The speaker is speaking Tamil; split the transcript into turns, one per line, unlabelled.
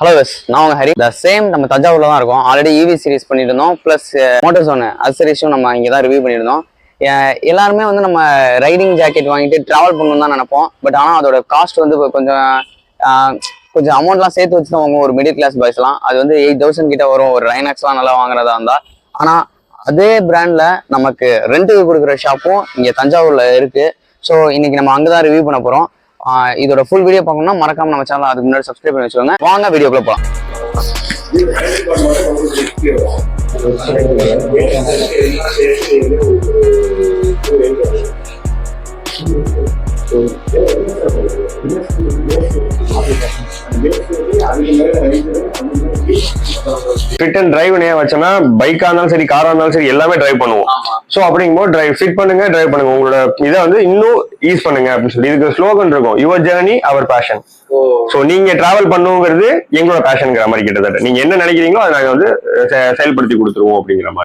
ஹலோ எஸ் நான் உங்க ஹரி சேம் நம்ம தஞ்சாவூர்ல தான் இருக்கோம். ஆல்ரெடி இவி சீரிஸ் பண்ணிட்டு இருந்தோம். பிளஸ் மோட்டர்ஸோன் அக்சரிஸும் நம்ம இங்கே தான் ரிவ்யூ பண்ணியிருந்தோம். எல்லாருமே வந்து நம்ம ரைடிங் ஜாக்கெட் வாங்கிட்டு டிராவல் பண்ணணும்னு தான் நினைப்போம். பட் ஆனால் அதோட காஸ்ட் வந்து கொஞ்சம் அமௌண்ட்லாம் சேர்த்து வச்சு தான் வாங்குவோம். ஒரு மிடில் கிளாஸ் பாய்ஸ்லாம் அது வந்து 8,000 கிட்ட வரும். ஒரு ரைனாக்ஸ்லாம் நல்லா வாங்குறதா இருந்தால். ஆனால் அதே பிராண்ட்ல நமக்கு ரெண்ட்டுக்கு கொடுக்குற ஷாப்பும் இங்கே தஞ்சாவூர்ல இருக்கு. ஸோ இன்னைக்கு நம்ம அங்கே தான் ரிவ்யூ பண்ண போகிறோம். இதோட ஃபுல் வீடியோ பார்க்கணும்னா மறக்காம நம்ம சேனல் அதுக்கு முன்னாடி சப்ஸ்கிரைப் பண்ணி வச்சுக்கோங்க. வாங்க வீடியோக்குள்ள போகலாம்.
ஃபிட் அண்ட் டிரைவ் வச்சோம்னா பைக்கா இருந்தாலும் சரி, காரா இருந்தாலும் சரி, எல்லாமே டிரைவ் பண்ணுவோம். சோ அப்படிங்கும்போது டிரைவ் ஃபிட் பண்ணுங்க, டிரைவ் பண்ணுங்க. உங்களோட இதை வந்து இன்னும் ஈஸ் பண்ணுங்க அப்படின்னு சொல்லி இதுக்கு ஸ்லோகன் இருக்கும், your journey our passion. So நீங்க டிராவல் பண்ணுங்கிறது எங்களோட பேஷன்ங்கிற மாதிரி கிட்டத்தட்ட நீங்க என்ன நினைக்கிறீங்களோ அதை நாங்க வந்து செயல்படுத்தி கொடுத்துருவோம் அப்படிங்கிற மாதிரி.